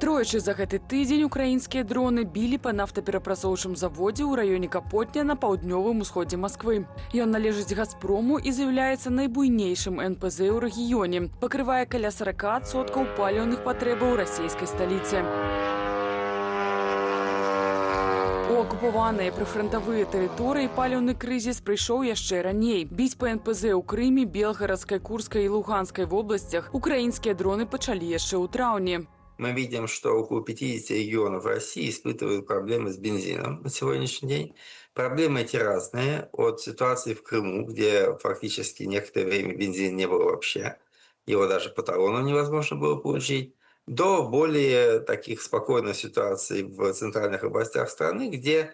Тройчы за гэты тыдзень украінскія дроны білі па нафтаперапрацоўчым заводзе ў раёне Капотня на паўднёвым усходзе Масквы. Ён належыць «Газпрому» і з'яўляецца найбуйнейшым НПЗ ў рэгіёне. Пакрывае каля 40% паліўных патрэбаў расійскай сталіцы. У акупаваныя прыфрантавыя тэрыторыі паліўны крызіс прыйшоў яшчэ раней. Біць па НПЗ ў Крыме, Белгарадскай, Курскай і Луганскай вобласцях украінскія дроны пачалі яшчэ ў траўні. Мы видим, что около 50 регионов России испытывают проблемы с бензином на сегодняшний день. Проблемы эти разные. От ситуации в Крыму, где фактически некоторое время бензина не было вообще, его даже по талону невозможно было получить, до более таких спокойных ситуаций в центральных областях страны, где,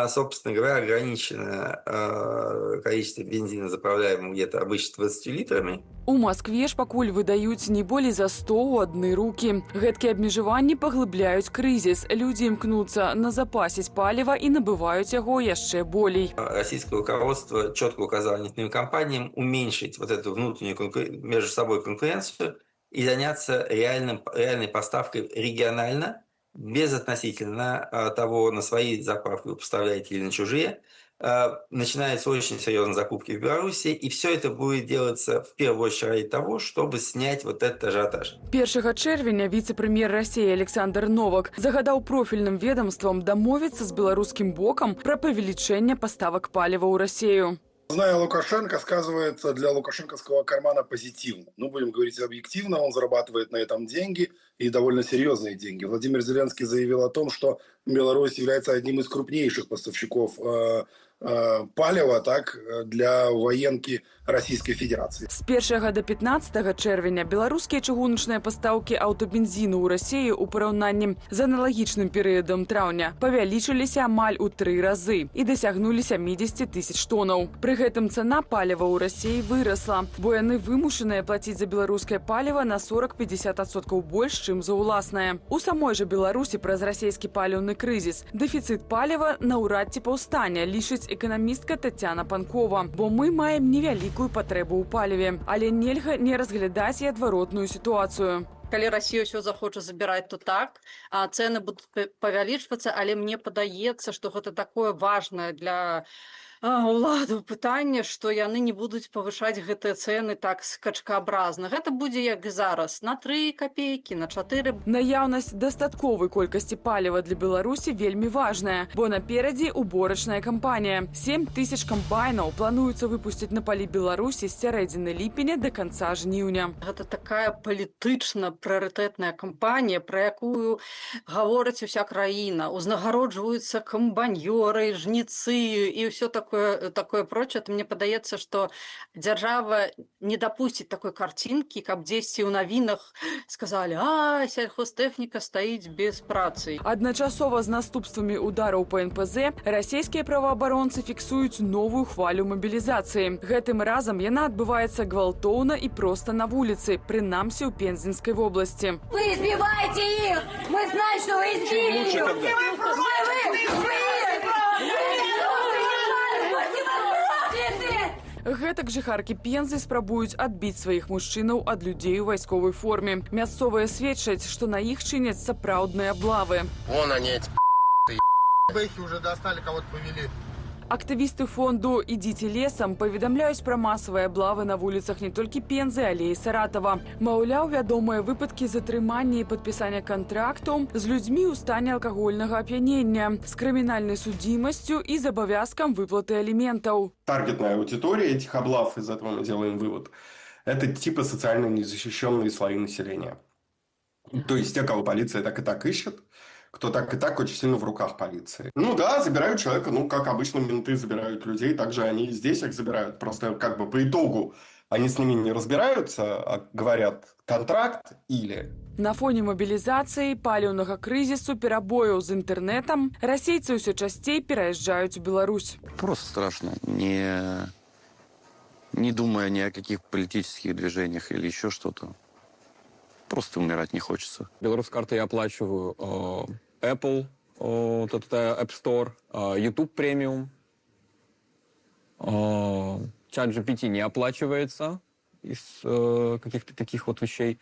собственно говоря, ограниченное количество бензина, заправляемого где-то обычно 20 литрами. У Маскве ж пакуль выдаюць не болей за 100 ў адны рукі. Гэткія абмежаванні паглыбляюць крызіс. Людзі імкнуцца назапасіць паліва і набываюць яго яшчэ болей. Российское руководство четко указало нефтяным компаниям уменьшить вот эту внутреннюю между собой конкуренцию и заняться реальной поставкой регионально, безотносительно того, на свои заправки вы поставляете или на чужие. Начинаются очень серьезные закупки в Беларуси, и все это будет делаться в первую очередь ради того, чтобы снять вот этот ажиотаж. 1 чэрвеня віцэ-прэм'ер Расіі Александр Новак загадаў профільным ведомствам дамовіцца з беларускім бокам пра павелічэнне паставак паліва ў Расію. Зная Лукашенко, сказывается для лукашенковского кармана позитивно. Ну, будем говорить объективно, он зарабатывает на этом деньги, и довольно серьезные деньги. Владимир Зеленский заявил о том, что Беларусь является одним из крупнейших поставщиков паліва для военки Российской Федерации. З 1 до 15 чэрвеня беларускія чыгуначныя пастаўкі аўтабензіну ў Расію ў параўнанні з аналагічным перыядам траўня павялічыліся амаль у 3 разы і дасягнулі 70 тысяч тонаў. Пры гэтым цана паліва ў Расіі вырасла, бо яны вымушаныя плаціць за беларускае паліва на 40-50% больш, чым за ўласнае. У самой жа Беларусі праз расійскі паліўны крызіс дэфіцыт паліва наўрад ці паўстане, лічыць эканамістка Тацяна Панкова, бо мы маем невялікую патрэбу ў паліве, але нельга не разглядаць і адваротную сітуацыю. Калі Расія ўсё захоча забіраць, то так, а цэны будуць павялічвацца, але мне падаецца, што гэта такое важнае для уладу пытанне, што яны не будуць павышаць гэтыя цэны так скачкаабразна. Гэта будзе як і зараз, на 3 копейкі, на 4. Наяўнасць дастатковай колькасці паліва для Беларусі вельмі важная, бо наперадзе уборачная кампанія. 7 тысяч камбайнаў плануецца выпусціць на палі Беларусі з сярэдзіны ліпеня да канца жніўня. Гэта такая палітычна прыярытэтная кампанія, пра якую гаворыць уся краіна. Узнагароджваюцца камбаньёры, жніцы і ўсё такое прочее. Мне падаецца, што дзяржава не дапусціць такой карцінкі, каб дзесьці ў навінах сказалі: сельхозтэхніка стаіць без працы. Адначасова з наступствамі удараў па НПЗ расійскія праваабаронцы фіксуюць новую хвалю мабілізацыі. Гэтым разам яна адбываецца гвалтоўна і проста на вуліцы, прынамсі ў Пензенскай вобласці. Вы избиваете их! Мы знаем, что вы избили их! Гэтак жыхаркі Пензы спрабуюць адбіць сваіх мужчынаў ад людзей у вайсковай форме. Мясцовыя сведчаць, што на іх чыняць сапраўдныя аблавы. Вон они, эти бэхи уже достали, кого-то повели. Актывісты фонду «Ідзіце лесам» паведамляюць пра масавыя аблавы на вуліцах не толькі Пензы, але і Саратава. Маўляў, вядомыя выпадкі затрымання і падпісання кантрактаў з людзьмі ў стане алкагольнага ап'янення, з крымінальнай судзімасцю і з абавязкам выплаты аліментаў. Таргетная аудитория этих облав, из этого мы делаем вывод, это типа социально незащищенные слои населения. То есть те, кого полиция так и так ищет, кто так и так очень сильно в руках полиции. Ну да, забирают человека, как обычно менты забирают людей, также они и здесь их забирают. Просто как бы по итогу они с ними не разбираются, а говорят контракт или... На фоне мобілізацыі, паліўнага крызісу, перабояў з інтэрнэтам расейцы ўсё часцей пераязджаюць у Беларусь. Просто страшно, не думая ни о каких политических движениях или еще что-то. Просто умирать не хочется. Белорусской картой я оплачиваю Apple, App Store, YouTube Premium. Чат GPT не оплачивается из каких-то таких вот вещей.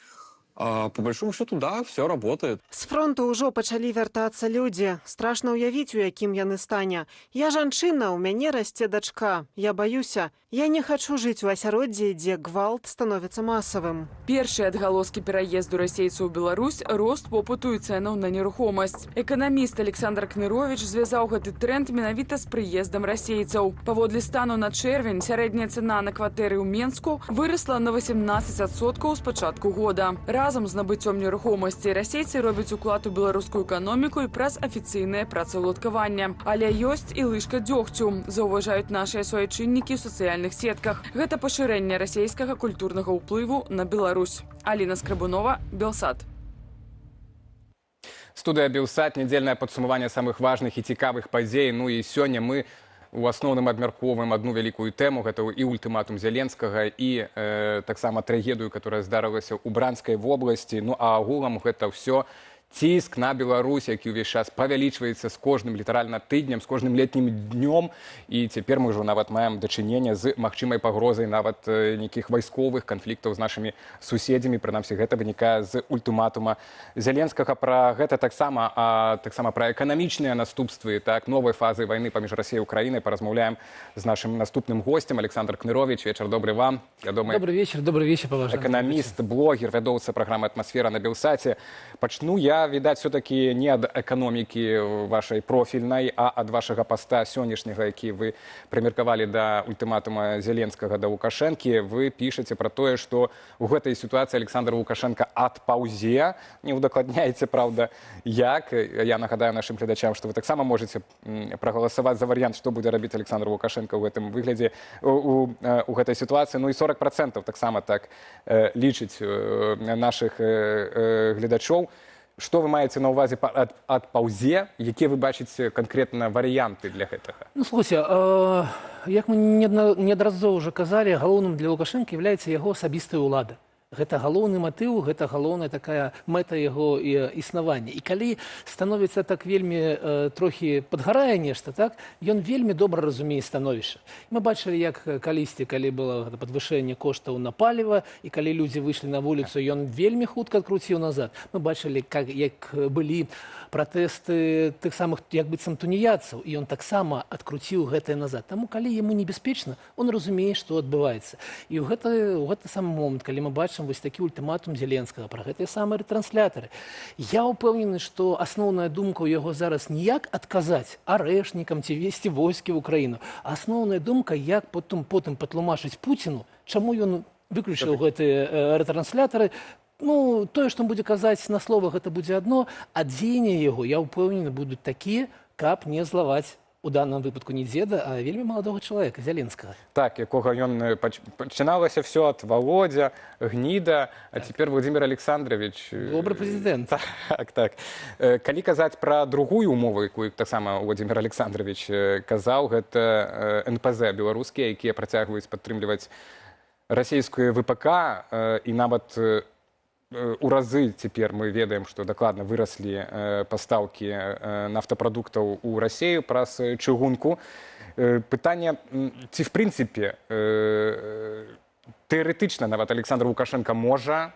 По большому счету, да, все работает. З фронту ўжо пачалі вяртацца людзі. Страшна ўявіць, у якім яны стане. Я жанчына, у мяне расце дачка. Я баюся. Я не хачу жыць у асяроддзі, дзе гвалт становіцца масавым. Першыя адгалоскі пераезду расейцаў у Беларусь – рост попыту і цэнаў на нерухомасць. Эканаміст Александр Кнырович звязаў гэты тренд менавіта з прыездам расейцаў. Паводле стану на чэрвень сярэдняя цана на кватэры ў Менску вырасла на 18% з пачатку года. Разам з набыццём нерухомасці расейцы робяць уклад у беларускую эканоміку і праз афіцыйнае працаўладкаванне. Але ёсць і лыжка дзёгцю, заўважаюць нашыя суайчыннікі ў сацыяльных сетках. Гэта пашырэнне расейскага культурнага ўплыву на Беларусь. Аліна Скрабунова, Белсат. Студыя «Белсат», недельное падсумаванне самых важных і цікавых падзей. Ну і сёння мы у асноўным абмяркоўваем одну вялікую тэму, гэта і ультыматум Зеленскага, і таксама трагедыю, которая здарылася ў Бранскай вобласці. Ну а агулам гэта ўсё ціск на Беларусь, які ўвесь час павялічваецца з кожным літаральна тыднем, з кожным летнім днём. І цяпер мы ўжо нават маем дачыненне з магчымай пагрозай нават нейкіх вайсковых канфліктаў з нашымі суседзямі. Прынамсі, гэта вынікае з ультыматума Зеленскага. Пра гэта таксама пра эканамічныя наступствы новай фазы вайны паміж Расіяй і Украінай паразмаўляем з нашым наступным госцем. Александр Кнырович, вечар добры вам. Добрый вечер, паважаны. Эканаміст, блогер, вядоўца праграмы «Атмасфера» на Белсаце. Пачну я, відаць, все-таки не ад эканомікі вашай профільнай, а ад вашага паста сённяшняга, які вы прымеркавалі да ультыматума Зеленскага да Лукашэнкі. Вы пішаце пра тое, што ў гэтай сітуацыі Александр Лукашенко адпаўзе. Не удакладняеце, правда, як. Я нагадаю нашым гледачам, што вы таксама можете прагаласаваць за варыянт, што будзе рабіць Александр Лукашенко ў гэтым выглядзе, у гэтай сітуацыі. Ну і 40% таксама так лічыць нашых гледачоў. Што вы маеце на ўвазе адпаўзе? Якія вы бачыце канкрэтна варыянты для гэтага? Ну, слухайце, як мы неадразова ўжо казалі, галоўным для Лукашэнкі з'яўляецца яго асабістая ўлада. Гэта галоўны матыў, гэта галоўная такая мэта яго існавання. І калі становіцца так вельмі трохі падгарае нешта, так, ён вельмі добра разумее становішча. Мы бачылі, як калісьці, калі было падвышэнне коштаў на паліва, і калі людзі выйшлі на вуліцу, ён вельмі хутка адкруціў назад. Мы бачылі, як былі пратэсты тых самых, як быццам, туніяцаў, і ён таксама адкруціў гэтае назад. Таму, калі яму небяспечна, он разумее, што адбываецца. І ў гэты самы момант, калі мы бачым вось такі ультыматум Зеленскага пра гэтыя самыя рэтрансляторы, я ўпэўнены, што асноўная думка ў яго зараз не як адказаць арэшнікам ці весці войскі ў Украіну, а асноўная думка, як потым патлумачыць Пуціну, чаму ён выключыў гэтыя рэтрансляторы. Ну, тое, што он будзе казаць на словах, гэта будзе адно, а дзеянні яго, я ўпэўнены, будуць такія, каб не злаваць у данном выпадку не деда, а вельмі маладога чалавека, Зеленскага. Так, якога ён пачыналася все ад Володя, Гніда, а цяпер Владимир Александрович. Добры прэзідэнт. Так. Калі казаць пра другую умову, якую таксама Владимир Александрович казаў, гэта НПЗ беларускія, якія працягваюць падтрымліваць расійскую ВПК, і нават у разы цяпер мы ведаем, што дакладна выраслі пастаўкі нафтапрадуктаў у Расію праз чыгунку. Пытанне, ці в прынцыпе тэарэтычна нават Александр Лукашенко можа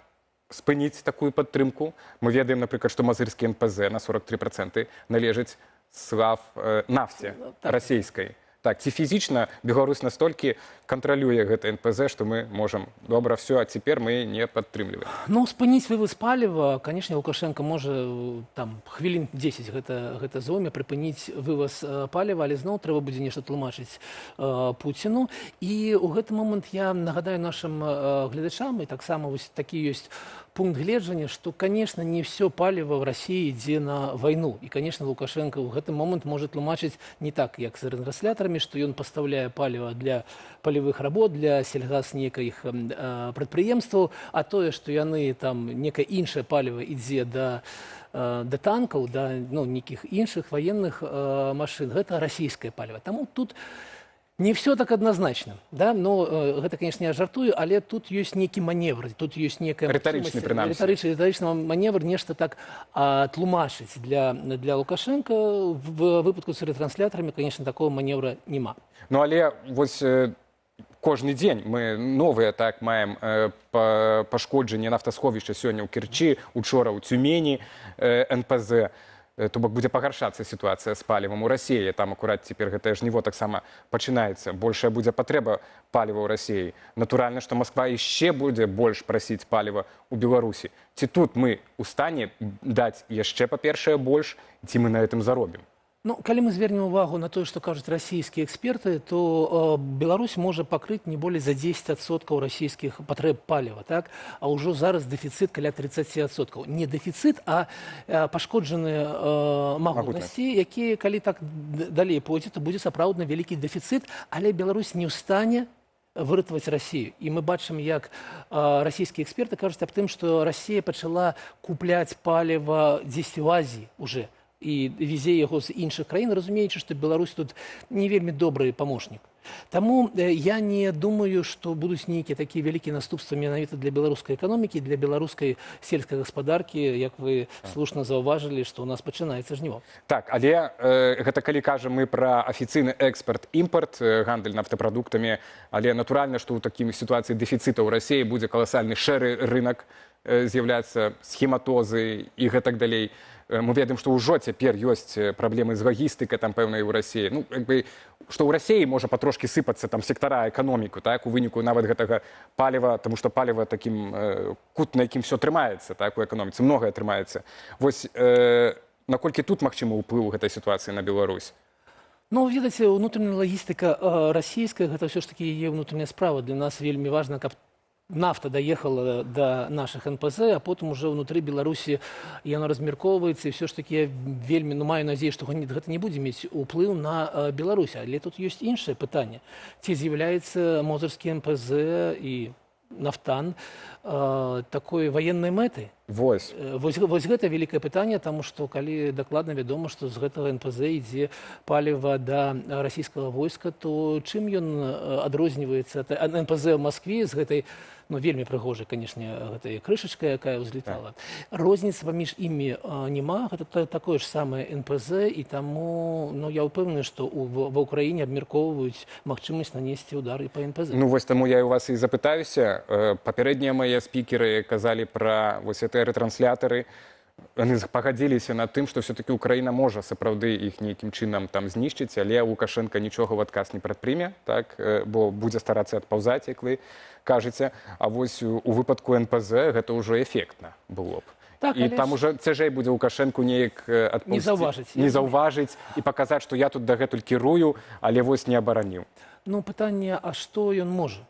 спыніць такую падтрымку? Мы ведаем, напрыклад, што мазырскі НПЗ на 43% належыць слав нафце расійскай. Так, ці фізічна Беларусь настолькі кантралюе гэта НПЗ, што мы можам, добра, все, а цяпер мы не падтрымліваем. Ну, спыніць вываз паліва, канешне, Лукашенко можа там хвілін 10 гэта зойме прыпыніць вываз паліва, але зноў трэба будзе нешта тлумачыць Пуціну. І ў гэты момант я нагадаю нашым гледачам, і таксама вось такі ёсць пункт гледжання, што, конечно, не все паліва в России ідзе на вайну. І, конечно, Лукашенко ў гэты момант можа тлумачыць не так, як з рэтрансляторамі, што ён пастаўляе паліва для палевых работ, для сельгас некаіх прадпрыемстваў, а тое, што яны там некае іншае паліва ідзе да танкаў, да нейкіх іншых ваенных машын, гэта расійскае паліва. Таму тут не все так однозначно, да? Но гэта, конечно, я жартую, але тут ёсць нейкі маневр, тут ёсць некая рытарычны, прынамсі. Рытарычны маневр, нешта так тлумачыць для Лукашенко. В выпадку з рэтрансляторамі, конечно, такого маневра няма. Ну, але вось кожны дзень мы новыя так маем пашкоджанне нафтасховішча сёння ў Керчі, учора ў Цюмені НПЗ. То бок будзе пагаршацца сітуацыя з палівам у Расіі. Там акурат цяпер гэтае жніво таксама пачынаецца. Большая будзе патрэба паліва ў Расіі. Натуральна, што Масква яшчэ будзе больш прасіць паліва ў Беларусі. Ці тут мы ў стане даць яшчэ, па-першае, больш, ці мы на гэтым заробім? Ну, калі мы звернем увагу на тое, што кажуць расійскія эксперты, то Беларусь можа пакрыць не болей за 10% расійскіх патрэб паліва, так? А ўжо зараз дэфіцыт каля 30%. Не дэфіцыт, а пашкоджаныя магутнасці, якія, калі так далей пойдзе, то будзе сапраўдна вялікі дэфіцыт, але Беларусь не ў стане выратаваць Расію. І мы бачым, як расійскія эксперты кажуць аб тым, што Расія пачала купляць паліва дзесьці ў Азіі уже. І везе яго з іншых краін, разумеючы, што Беларусь тут не вельмі добры памочнік. Таму я не думаю, што будуць нейкія такія вялікія наступствы менавіта для беларускай эканомікі, для беларускай сельскай гаспадаркі, як вы слушна заўважылі, што ў нас пачынаецца жніво. Так, але гэта калі кажам мы пра афіцыйны экспарт-імпарт, гандаль нафтапрадуктамі, але натуральна, што ў такім сітуацыі дэфіцыта ў Расіі будзе каласальны шэры рынак, з'яўляцца схематозы і гэтак далей. Мы ведаем, што ўжо цяпер ёсць праблемы з лагістыкай там пэўнай у Расіі. Ну, што ў Расіі можа патрошкі сыпацца там сектара эканоміку, так, у выніку нават гэтага паліва, таму што паліва такім кут, на якім все трымаецца, так, у эканоміцы, многае трымаецца. Вось наколькі тут магчымы ўплыў гэтай сітуацыі на Беларусь? Ну, ведаце, унутраная лагістыка расійская, гэта ўсё ж такі яе ўнутраная справа. Для нас вельмі важна, каб нафта доехала до наших НПЗ, а потом уже внутри Беларусі яно размяркоўваецца, і все ж таки я вельмі маю надзею, што гэта не будзе мець уплыў на Беларусь. Але тут ёсць іншае пытанне. Ці з'яўляецца мозырскі НПЗ і нафтан такой военной мэтай? Вось гэта вялікае пытанне, таму што калі дакладна вядома, што з гэтага НПЗ ідзе паліва да расійскага войска, то чым ён адрозніваецца НПЗ ў Маскве з гэтай, ну, вельмі прыгожай, канешне, гэтай крышачкай, якая ўзлетала. Розніцы паміж імі няма, гэта такое ж самае НПЗ, і таму, ну, я ўпэўнены, што ва ўкраіне абмяркоўваюць магчымасць нанесці удар і па НПЗ. Ну, вось таму я у вас і запытаюся. Папярэднія мае спікеры казалі пра вось гэтыя рэтрансляторы. Яны пагадзіліся над тым, што все-таки Украіна можа сапраўды іх нейкім чынам там знішчыць, але Лукашенко нічога ў адказ не прадпрыме, так, бо будзе старацца адпаўзаць, як вы кажаце. А вось у выпадку НПЗ гэта ўжо эфектна было б. Так, і там уже цяжэй будзе Лукашенку неяк не заўважыць і паказаць, што я тут дагэтуль кірую, але вось не абараніў. Ну, пытанне, а што ён можа?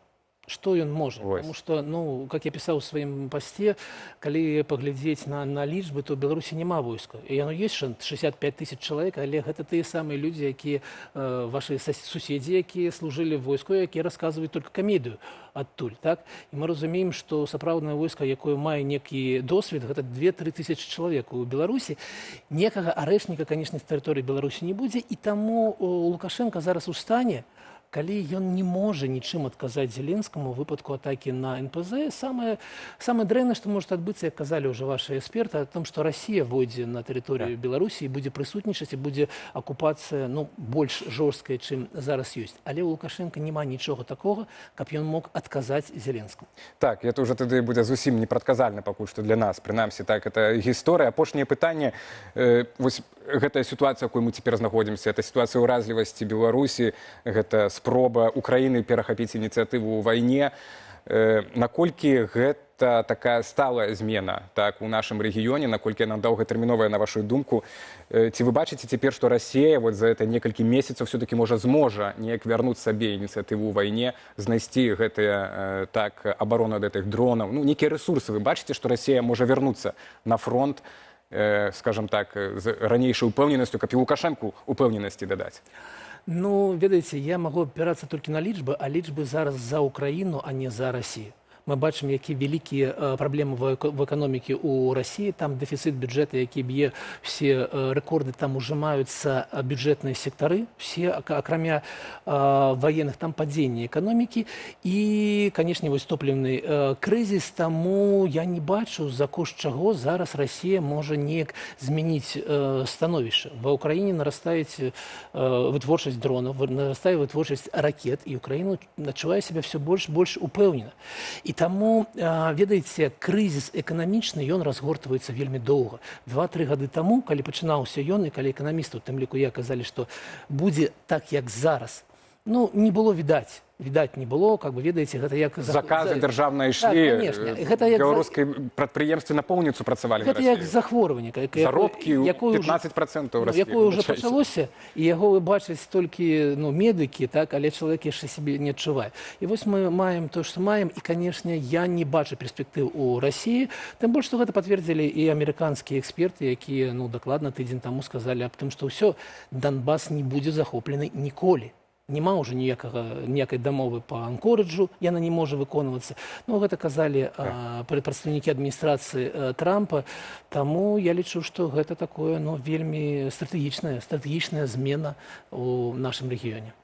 Што ён можа? Потому што, ну, как я пісаў у сваім пасце, калі паглядзець на лічбы, то ў Беларусі няма войска. І яно ёсць 65 000 чалавек, але гэта тыя самыя людзі, якія вашы суседзі, якія служылі в войску, якія расказваюць толькі камедыю адтуль, так? І мы разумеем, што сапраўднае войска, якое мае некі досвед, гэта 2-3 тысячы чалавек у Беларусі. Некага арэшніка, канешне, з тэрыторыі Беларусі не будзе, і таму Лукашенко зараз у стане, калі ён не можа нічым адказаць Зеленскаму ў выпадку атакі на НПЗ, самае дрэннае, што можа адбыцца, як казалі ўжо вашы эксперты, о том, што Расія войдзе на тэрыторыю Беларусі і будзе прысутнічаць, і будзе акупацыя, ну, больш жорсткая, чым зараз ёсць. Але ў Лукашенка няма нічога такога, каб ён мог адказаць Зеленскаму. Так, это ўжо тады будзе зусім непрадказальна пакуль што для нас. Прынамсі, так, это гісторыя. Апошняе пытанне, вось гэтая сітуацыя, якой мы цяпер знаходзімся, это сітуацыя ўразлівасці Беларусі, гэта спроба Украіны перахапіць ініцыятыву ў вайне. Наколькі гэта такая сталая змена, так, у нашым рэгіёне, наколькі яна доўгатэрміновая, на вашу думку? Ці вы бачыце цяпер, што Расія вот за гэта некалькі месяцаў все-таки зможа неяк вярнуць сабе ініцыятыву ў вайне, знайсці гэтыя, так, абарону ад гэтых дронаў, ну, нейкія рэсурсы? Вы бачыце, што Расія можа вярнуцца на фронт, скажем так, з ранейшай упэўненасцю, каб і Лукашэнку упэўненасці дадаць? Ну, ведаеце, я магу апірацца толькі на лічбы, а лічбы зараз за Украіну, а не за Расію. Мы бачым, які вялікія праблемы в эканомікі ў Расіі. Там дэфіцыт бюджэта, які б'е все рэкорды, там ужимаюцца бюджэтныя сектары, все, акрамя военных, там падзенне эканомікі. І, канешне, вось топливны крызіс, таму я не бачу, за кошт чаго зараз Расія можа неяк змяніць становішча. Ва Ўкраіне нарастаюць вытворчасць дронаў, нарастае вытворчасць ракет, і Украіна адчувае сябе все больш упэўнена. І таму, ведаеце, крызіс эканамічны, ён разгортваецца вельмі доўга. 2-3 гады таму, калі пачынаўся ён, і калі эканамісты, у тым ліку я, казалі, што будзе так, як зараз, ну, не было відаць не было, как бы, ведаеце, гэта як... Заказы дзяржаўныя ішлі, беларускія прадпрыемствы на поўніцу працавалі. Гэта як захворванне. Заробкі 15% раслі. Якое ўжо пачалося, і яго бачаць толькі медыкі, але чалавек яшчэ сябе не адчувае. І вось мы маем то, што маем, і, канешне, я не бачу перспектыў у Расіі, тым больш, што гэта пацвердзілі і амерыканскія эксперты, якія, дакладна тыдзень таму сказалі аб тым, што ўсё, Донбас не будзе захоплены ніколі. Няма ўжо ніякай дамовы па Анкориджу, яна не можа выконвацца. Ну, гэта казалі прадстаўнікі адміністрацыі Трампа, таму я лічу, што гэта такое вельмі стратэгічная змена ў нашым рэгіёне.